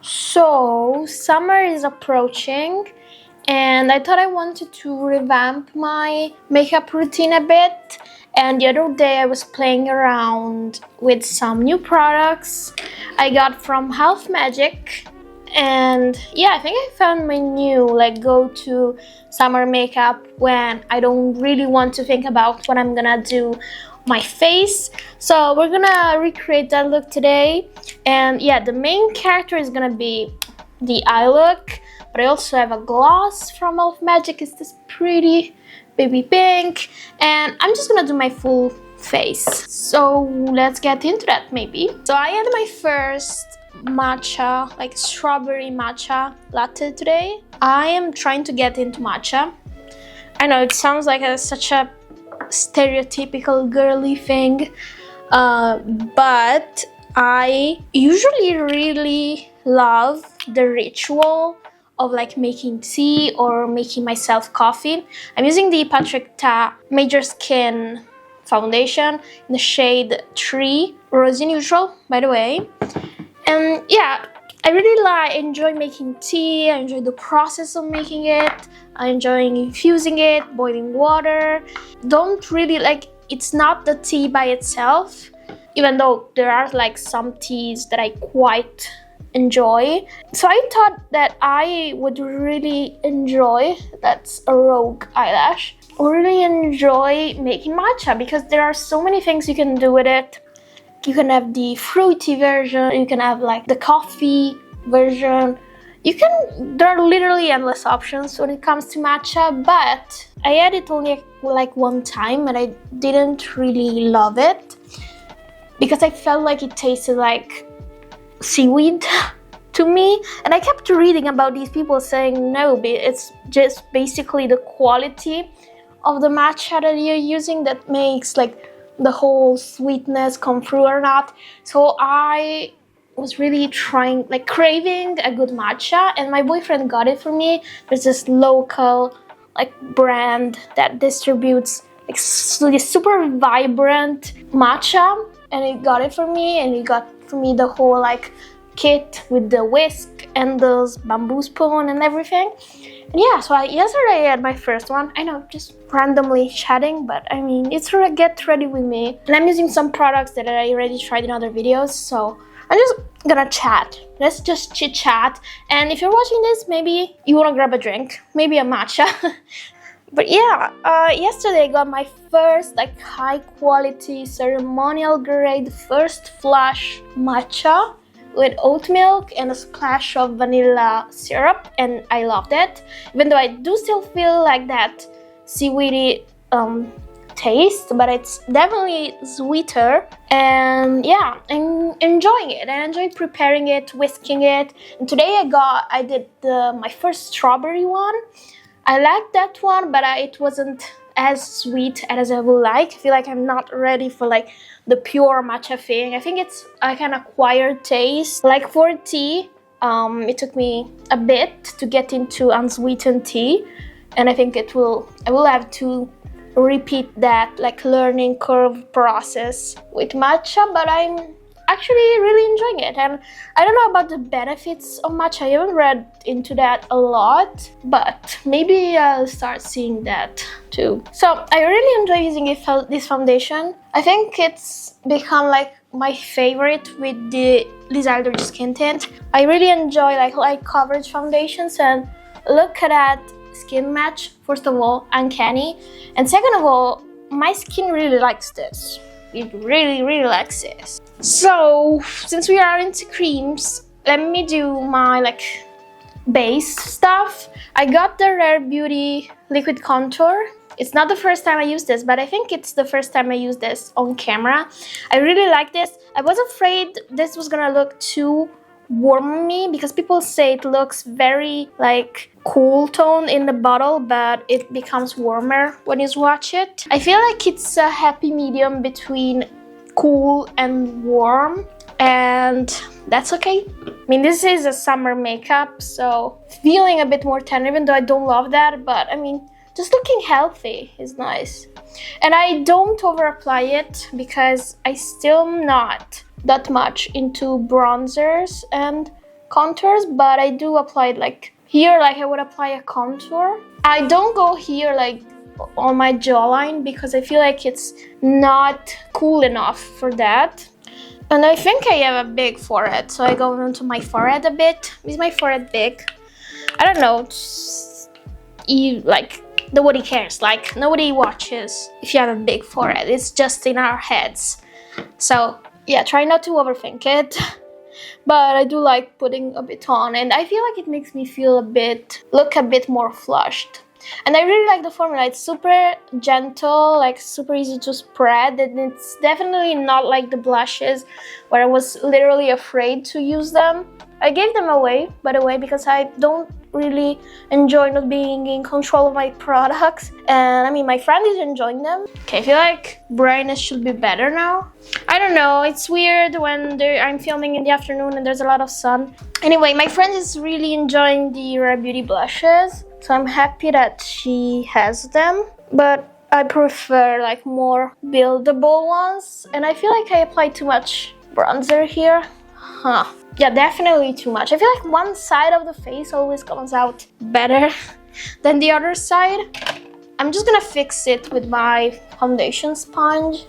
So, summer is approaching, and I thought I wanted to revamp my makeup routine a bit. And the other day I was playing around with some new products I got from Half Magic. And yeah, I think I found my new go-to summer makeup when I don't really want to think about what I'm gonna do my face. So we're gonna recreate that look today. And yeah, the main character is gonna be the eye look, but I also have a gloss from Elf Magic. It's this pretty baby pink, and I'm just gonna do my full face. So let's get into that maybe. So I had my first matcha, like strawberry matcha latte today. I am trying to get into matcha. I know it sounds like such a stereotypical girly thing, but I usually really love the ritual of making tea or making myself coffee. I'm using the Patrick Ta Major Skin foundation in the shade 3, Rosy Neutral, by the way. And yeah, I really enjoy making tea. I enjoy the process of making it. I enjoy infusing it, boiling water. Don't really it's not the tea by itself, even though there are some teas that I quite enjoy. So I thought that I would really enjoy, that's a rogue eyelash, really enjoy making matcha because there are so many things you can do with it. You can have the fruity version, you can have the coffee version. There are literally endless options when it comes to matcha, but I had it only one time and I didn't really love it because I felt like it tasted like seaweed to me. And I kept reading about these people saying no, it's just basically the quality of the matcha that you're using that makes the whole sweetness come through or not. So I was really craving a good matcha, and my boyfriend got it for me. There's this local brand that distributes this super vibrant matcha, and he got it for me, and he got for me the whole kit with the whisk and those bamboo spoon and everything. And yeah, so yesterday I had my first one. I know, just randomly chatting, but I mean, it's get ready with me. And I'm using some products that I already tried in other videos, so I'm just gonna chat. Let's just chit chat. And if you're watching this, maybe you wanna grab a drink, maybe a matcha. But yeah, yesterday I got my first high quality ceremonial grade first flush matcha with oat milk and a splash of vanilla syrup, and I loved it. Even though I do still feel that seaweedy taste, but it's definitely sweeter. And yeah, I'm enjoying it. I enjoy preparing it, whisking it. And today I did my first strawberry one. I liked that one, but it wasn't as sweet as I would like. I feel like I'm not ready for the pure matcha thing. I think it's an acquired taste. For tea, it took me a bit to get into unsweetened tea, and I think I will have to repeat that learning curve process with matcha, but I'm actually really enjoying it. And I don't know about the benefits of matcha. I haven't read into that a lot, but maybe I'll start seeing that too. So I really enjoy using this foundation. I think it's become my favorite with the Liz Aldridge skin tint. I really enjoy light coverage foundations, and look at that skin match. First of all, uncanny, and second of all, my skin really likes this. It really likes this. So since we are into creams, let me do my base stuff. I got the Rare Beauty liquid contour. It's not the first time I use this, but I think it's the first time I use this on camera. I really like this. I was afraid this was gonna look too warm on me because people say it looks very cool tone in the bottle, but it becomes warmer when you swatch it. I feel like it's a happy medium between cool and warm, and that's okay. I mean, this is a summer makeup, so feeling a bit more tan, even though I don't love that, but I mean, just looking healthy is nice. And I don't over apply it because I still am not that much into bronzers and contours, but I do apply it like here, like I would apply a contour. I don't go here like on my jawline because I feel like it's not cool enough for that. And I think I have a big forehead, so I go into my forehead a bit. Is my forehead big? I don't know. Like, nobody cares. Like, nobody watches if you have a big forehead. It's just in our heads. So, yeah, try not to overthink it. But I do like putting a bit on, and I feel like it makes me look a bit more flushed. And I really like the formula. It's super gentle, like super easy to spread, and it's definitely not like the blushes where I was literally afraid to use them. I gave them away, by the way, because I don't really enjoy not being in control of my products. And I mean, my friend is enjoying them. Okay, I feel like brightness should be better now. I don't know, it's weird when I'm filming in the afternoon and there's a lot of sun. Anyway, my friend is really enjoying the Rare Beauty blushes, so I'm happy that she has them. But I prefer like more buildable ones. And I feel like I applied too much bronzer here. Yeah, definitely too much. I feel like one side of the face always comes out better than the other side. I'm just gonna fix it with my foundation sponge.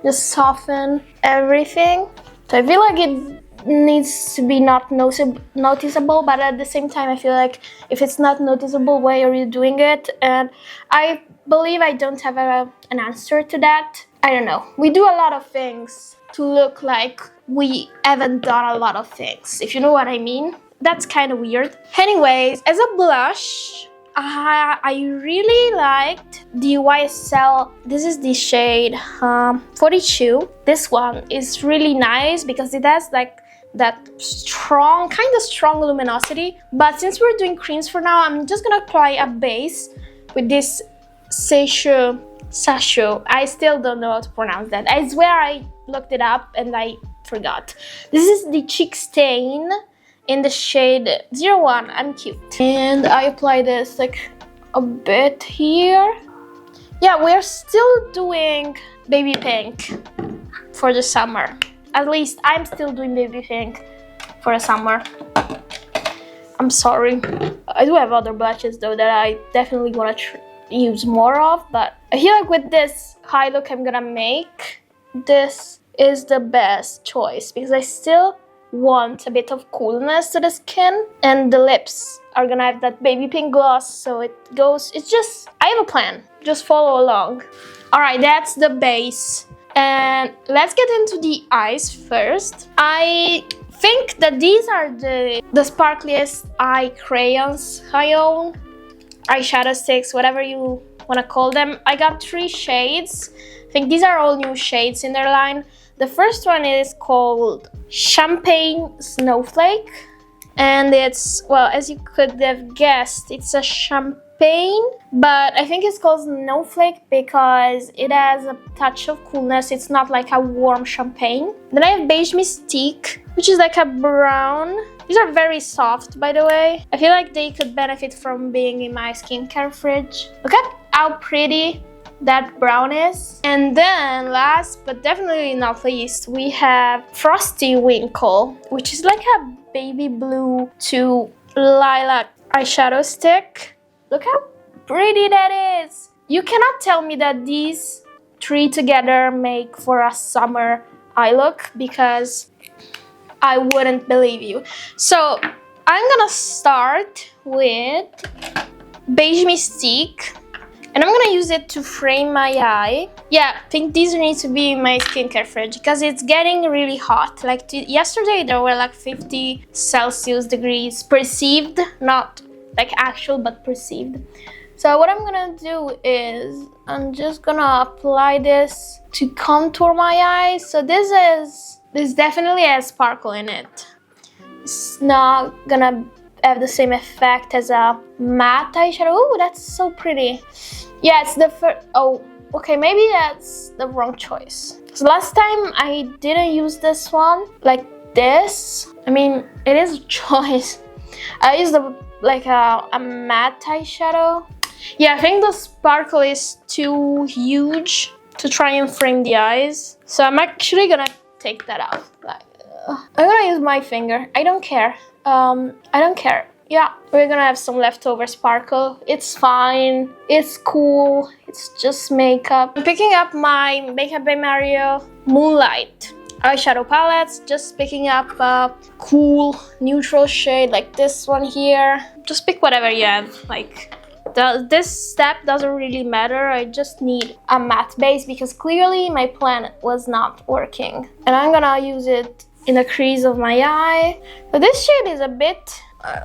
Just soften everything. So I feel like it needs to be not noticeable, but at the same time I feel like if it's not noticeable, why are you doing it? And I believe I don't have an answer to that. I don't know. We do a lot of things to look like we haven't done a lot of things, if you know what I mean. That's kind of weird. Anyways, as a blush, I really liked the YSL. This is the shade 42. This one is really nice because it has like that kind of strong luminosity. But since we're doing creams for now, I'm just gonna apply a base with this Sasho. I still don't know how to pronounce that. I swear I looked it up and I forgot. This is the Cheek Stain in the shade 01. I'm cute. And I apply this like a bit here. Yeah, we're still doing baby pink for the summer. At least I'm still doing baby pink for the summer. I'm sorry. I do have other blushes though that I definitely want to use more of, but I feel like with this high look I'm gonna make, this is the best choice because I still want a bit of coolness to the skin, and the lips are gonna have that baby pink gloss, so it's just, I have a plan, just follow along. Alright, that's the base, and let's get into the eyes first. I think that these are the sparkliest eye crayons I own, eyeshadow sticks, whatever you want to call them. I got 3 shades. I think these are all new shades in their line. The first one is called Champagne Snowflake, and it's, well, as you could have guessed, it's a champagne, but I think it's called Snowflake because it has a touch of coolness. It's not like a warm champagne. Then I have Beige Mystique, which is like a brown. These are very soft, by the way. I feel like they could benefit from being in my skincare fridge. Look at how pretty that brown is. And then last but definitely not least, we have Frosty Winkle, which is like a baby blue to lilac eyeshadow stick. Look how pretty that is. You cannot tell me that these 3 together make for a summer eye look because I wouldn't believe you. So I'm gonna start with Beige Mystique, and I'm gonna use it to frame my eye. Yeah, I think these need to be in my skincare fridge because it's getting really hot. Like yesterday there were like 50 Celsius degrees perceived, not like actual but perceived. So what I'm gonna do is I'm just gonna apply this to contour my eyes. So this definitely has sparkle in it. It's not gonna have the same effect as a matte eyeshadow. Ooh, that's so pretty. Yeah, it's the first. Oh, okay, maybe that's the wrong choice. So last time I didn't use this one like this. I mean, it is a choice. I used like a matte eyeshadow. Yeah, I think the sparkle is too huge to try and frame the eyes. So I'm actually gonna take that out. I'm gonna use my finger. I don't care. I don't care. Yeah, we're gonna have some leftover sparkle. It's fine. It's cool. It's just makeup. I'm picking up my Makeup by Mario Moonlight eyeshadow palettes. Just picking up a cool neutral shade like this one here. Just pick whatever you have. Like, this step doesn't really matter. I just need a matte base because clearly my plan was not working. And I'm gonna use it in the crease of my eye. But this shade is a bit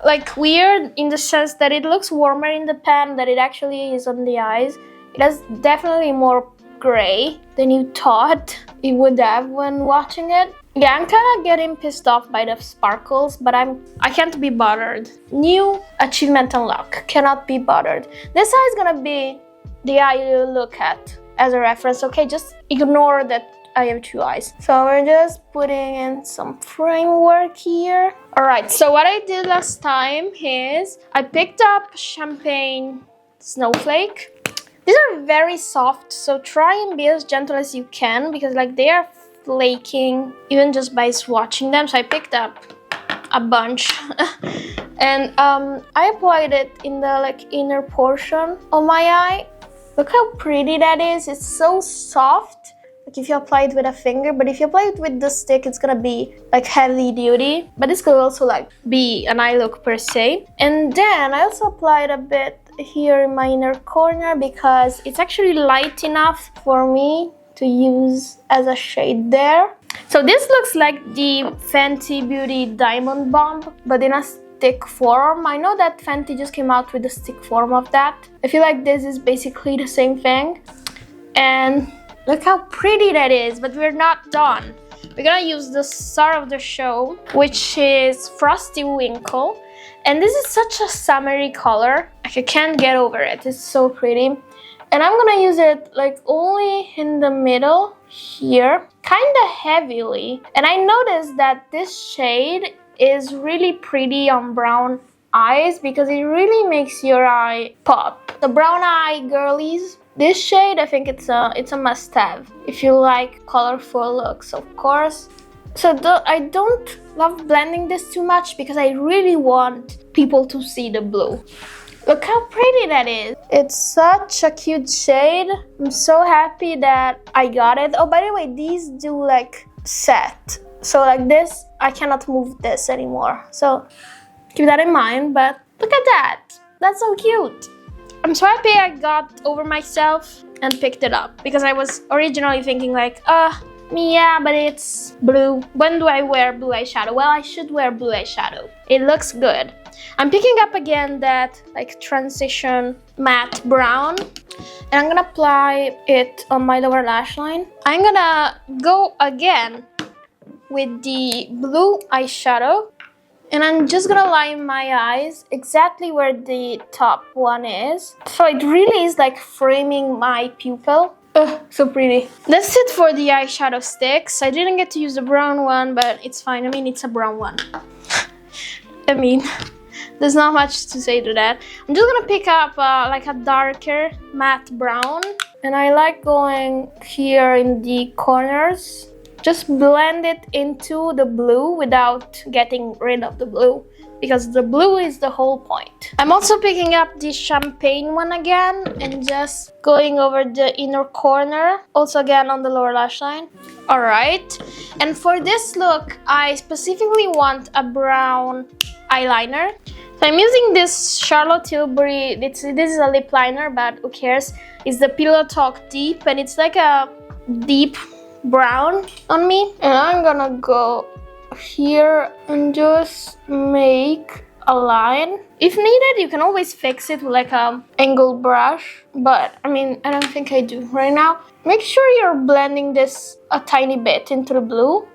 like weird in the sense that it looks warmer in the pan than it actually is on the eyes. It has definitely more gray than you thought it would have when watching it. Yeah, I'm kind of getting pissed off by the sparkles, but I can't be bothered. New achievement unlock, cannot be bothered. This eye is gonna be the eye you look at as a reference, okay? Just ignore that I have two eyes. So we're just putting in some framework here. All right, so what I did last time is I picked up Champagne Snowflake. These are very soft, so try and be as gentle as you can because like they are flaking even just by swatching them. So I picked up a bunch and I applied it in the like inner portion of my eye. Look how pretty that is. It's so soft. Like if you apply it with a finger, but if you apply it with the stick, it's gonna be like heavy duty. But this could also like be an eye look per se. And then I also applied a bit here in my inner corner because it's actually light enough for me to use as a shade there. So this looks like the Fenty Beauty Diamond Bomb, but in a stick form. I know that Fenty just came out with the stick form of that. I feel like this is basically the same thing. And look how pretty that is, but we're not done. We're gonna use the star of the show, which is Frosty Winkle. And this is such a summery color. Like I can't get over it. It's so pretty. And I'm gonna use it like only in the middle here, kind of heavily. And I noticed that this shade is really pretty on brown eyes because it really makes your eye pop. The brown eye girlies, this shade, I think it's a must-have if you like colorful looks, of course. So I don't love blending this too much because I really want people to see the blue. Look how pretty that is. It's such a cute shade. I'm so happy that I got it. Oh, by the way, these do like set. So like this, I cannot move this anymore. So keep that in mind, but look at that. That's so cute. I'm so happy I got over myself and picked it up because I was originally thinking like, yeah, but it's blue. When do I wear blue eyeshadow? Well, I should wear blue eyeshadow. It looks good. I'm picking up again that like transition matte brown and I'm gonna apply it on my lower lash line. I'm gonna go again with the blue eyeshadow and I'm just gonna line my eyes exactly where the top one is. So it really is like framing my pupil. Oh, so pretty. That's it for the eyeshadow sticks. I didn't get to use the brown one, but it's fine. I mean, it's a brown one. I mean, there's not much to say to that. I'm just gonna pick up like a darker matte brown. And I like going here in the corners. Just blend it into the blue without getting rid of the blue, because the blue is the whole point. I'm also picking up the champagne one again and just going over the inner corner, also again on the lower lash line. All right, and for this look, I specifically want a brown eyeliner. So I'm using this Charlotte Tilbury, this is a lip liner, but who cares? It's the Pillow Talk Deep, and it's like a deep brown on me. And I'm gonna go here and just make a line. If needed, you can always fix it with like a angled brush, but I mean, I don't think I do right now. Make sure you're blending this a tiny bit into the blue.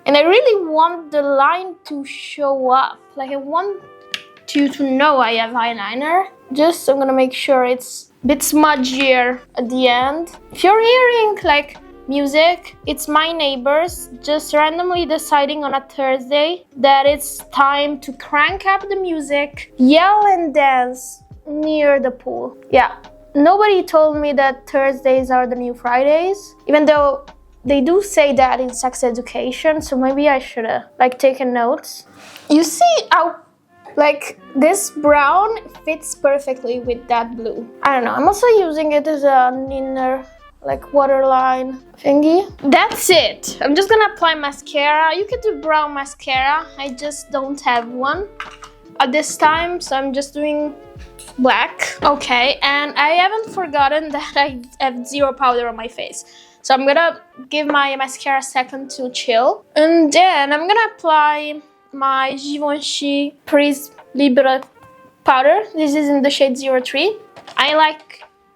And I really want the line to show up. Like I want you to know I have eyeliner. Just I'm gonna make sure it's a bit smudgier at the end. If you're hearing like music, it's my neighbors just randomly deciding on a Thursday that it's time to crank up the music, yell and dance near the pool. Yeah, nobody told me that Thursdays are the new Fridays, even though They do say that in sex education, so maybe I should have like taken notes. You see how like this brown fits perfectly with that blue. I don't know, I'm also using it as an inner like waterline thingy. That's it. I'm just gonna apply mascara. You can do brown mascara. I just don't have one at this time, so I'm just doing black. Okay, and I haven't forgotten that I have zero powder on my face. So I'm gonna give my mascara a second to chill. And then I'm gonna apply my Givenchy Prise Libre powder. This is in the shade 03. I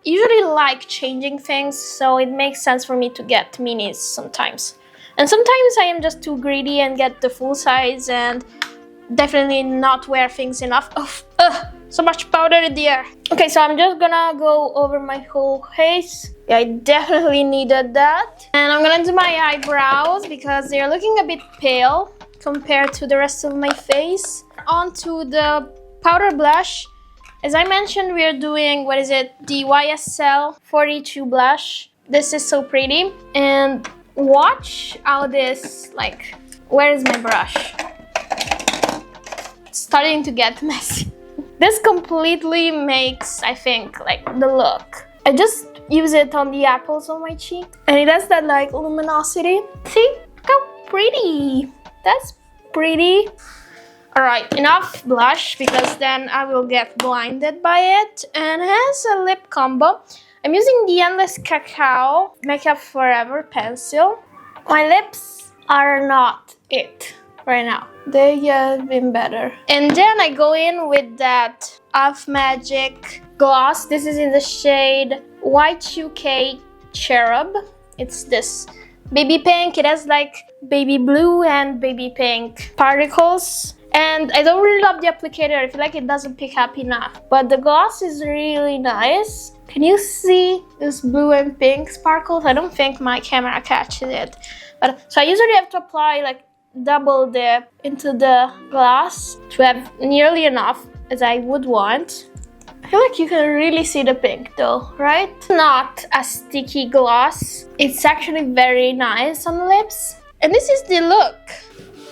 usually like changing things, so it makes sense for me to get minis sometimes. And sometimes I am just too greedy and get the full size and definitely not wear things enough. So much powder in the air. Okay, so I'm just gonna go over my whole face. Yeah, I definitely needed that. And I'm gonna do my eyebrows because they're looking a bit pale compared to the rest of my face. Onto the powder blush. As I mentioned, we are doing, what is it? The YSL 42 blush. This is so pretty. And watch how this, like, where is my brush? It's starting to get messy. This completely makes, I think, like the look. I just use it on the apples on my cheek. And it has that like luminosity. See? Look how pretty. That's pretty. Alright, enough blush because then I will get blinded by it. And it has a lip combo. I'm using the Endless Cacao Makeup Forever pencil. My lips are not it right now. They have been better. And then I go in with that Elf Magic gloss. This is in the shade Y2K Cherub. It's this baby pink. It has like baby blue and baby pink particles. And I don't really love the applicator. I feel like it doesn't pick up enough. But the gloss is really nice. Can you see this blue and pink sparkles? I don't think my camera catches it. But so I usually have to apply like double dip into the glass to have nearly enough as I would want. I feel like you can really see the pink though, right? Not a sticky gloss. It's actually very nice on the lips. And this is the look.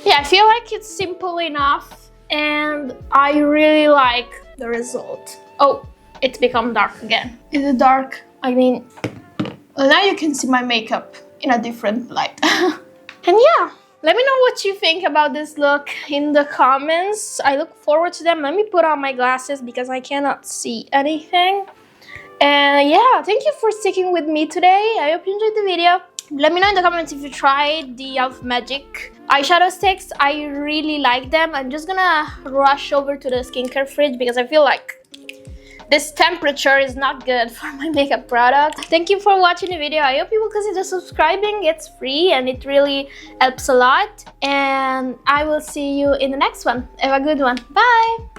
Yeah, I feel like it's simple enough and I really like the result. Oh, it's become dark again. Is it dark? I mean, well, now you can see my makeup in a different light. And yeah. Let me know what you think about this look in the comments. I look forward to them. Let me put on my glasses because I cannot see anything. And yeah, thank you for sticking with me today. I hope you enjoyed the video. Let me know in the comments if you tried the Elf Magic eyeshadow sticks. I really like them. I'm just gonna rush over to the skincare fridge because I feel like this temperature is not good for my makeup product. Thank you for watching the video. I hope you will consider subscribing. It's free and it really helps a lot. And I will see you in the next one. Have a good one. Bye!